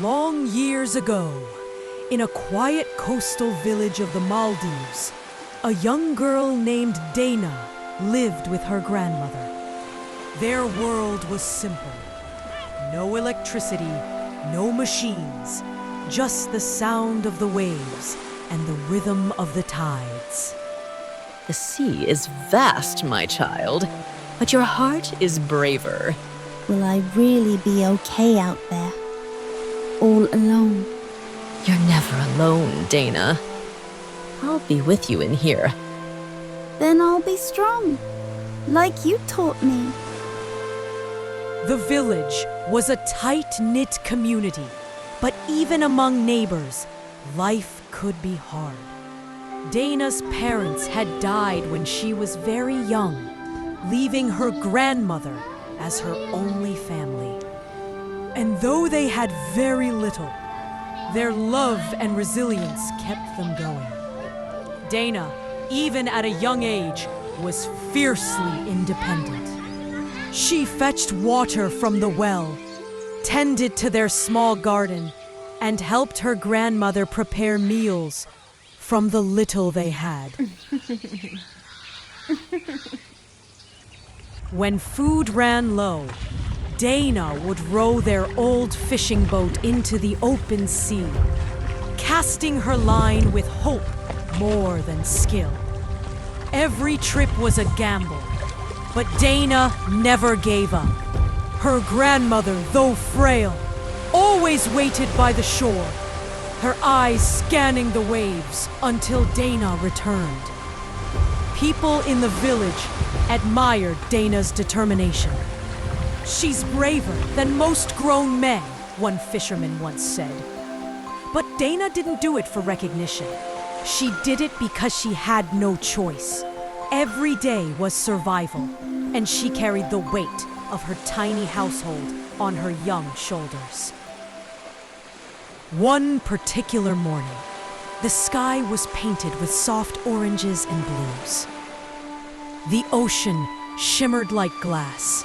Long years ago, in a quiet coastal village of the Maldives, a young girl named Dana lived with her grandmother. Their world was simple. No electricity, no machines, just the sound of the waves and the rhythm of the tides. The sea is vast, my child, but your heart is braver. Will I really be okay out there? All alone? You're never alone, Dana. I'll be with you in here. Then I'll be strong, like you taught me. The village was a tight-knit community, but even among neighbors, life could be hard. Dana's parents had died when she was very young, leaving her grandmother as her only family. And though they had very little, their love and resilience kept them going. Dana, even at a young age, was fiercely independent. She fetched water from the well, tended to their small garden, and helped her grandmother prepare meals from the little they had. When food ran low, Dana would row their old fishing boat into the open sea, casting her line with hope more than skill. Every trip was a gamble, but Dana never gave up. Her grandmother, though frail, always waited by the shore, her eyes scanning the waves until Dana returned. People in the village admired Dana's determination. "She's braver than most grown men," one fisherman once said. But Dana didn't do it for recognition. She did it because she had no choice. Every day was survival, and she carried the weight of her tiny household on her young shoulders. One particular morning, the sky was painted with soft oranges and blues. The ocean shimmered like glass,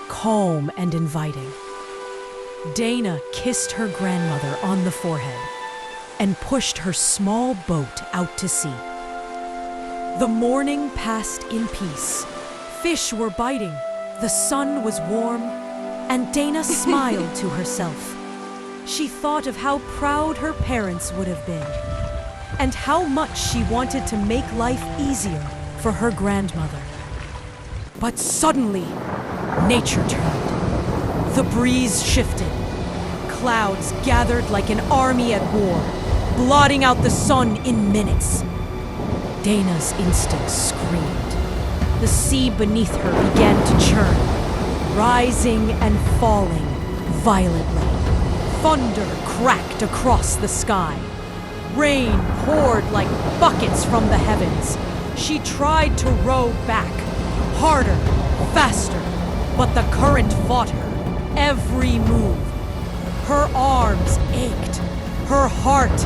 calm and inviting. Dana kissed her grandmother on the forehead and pushed her small boat out to sea. The morning passed in peace. Fish were biting, the sun was warm, and Dana smiled to herself. She thought of how proud her parents would have been, and how much she wanted to make life easier for her grandmother. But suddenly, nature turned. The breeze shifted. Clouds gathered like an army at war, blotting out the sun in minutes. Dana's instincts screamed. The sea beneath her began to churn, rising and falling violently. Thunder cracked across the sky. Rain poured like buckets from the heavens. She tried to row back, harder, faster, but the current fought her every move. Her arms ached. Her heart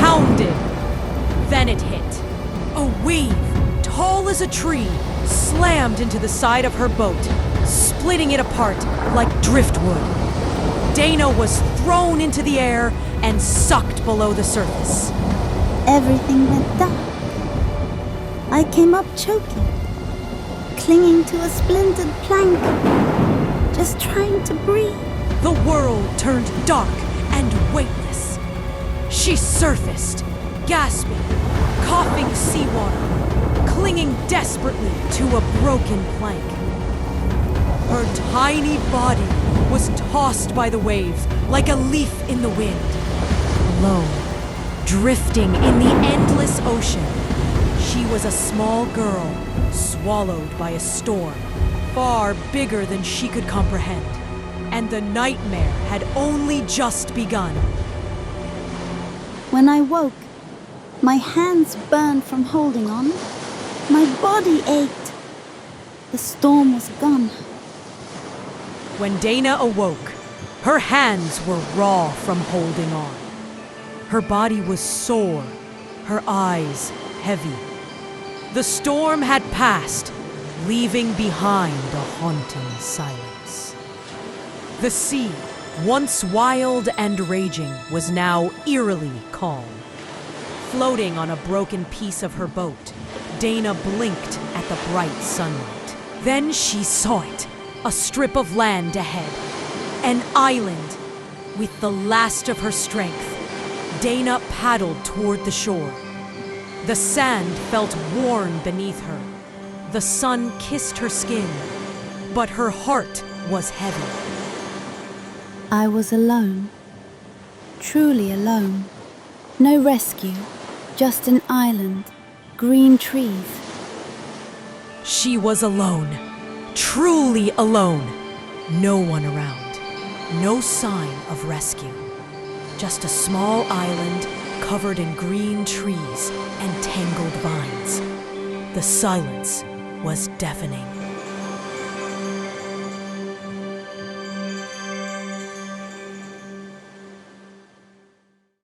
pounded. Then it hit. A wave, tall as a tree, slammed into the side of her boat, splitting it apart like driftwood. Dana was thrown into the air and sucked below the surface. Everything went dark. I came up choking, clinging to a splintered plank, just trying to breathe. The world turned dark and weightless. She surfaced, gasping, coughing seawater, clinging desperately to a broken plank. Her tiny body was tossed by the waves like a leaf in the wind. Alone, drifting in the endless ocean, she was a small girl swallowed by a storm, far bigger than she could comprehend. And the nightmare had only just begun. When I woke, my hands burned from holding on. My body ached. The storm was gone. When Dana awoke, her hands were raw from holding on. Her body was sore, her eyes heavy. The storm had passed, leaving behind a haunting silence. The sea, once wild and raging, was now eerily calm. Floating on a broken piece of her boat, Dana blinked at the bright sunlight. Then she saw it, a strip of land ahead, an island. With the last of her strength, Dana paddled toward the shore. The sand felt warm beneath her. The sun kissed her skin, but her heart was heavy. I was alone. Truly alone. No rescue, just an island, green trees. She was alone, truly alone. No one around, no sign of rescue. Just a small island covered in green trees and tangled vines. The silence was deafening.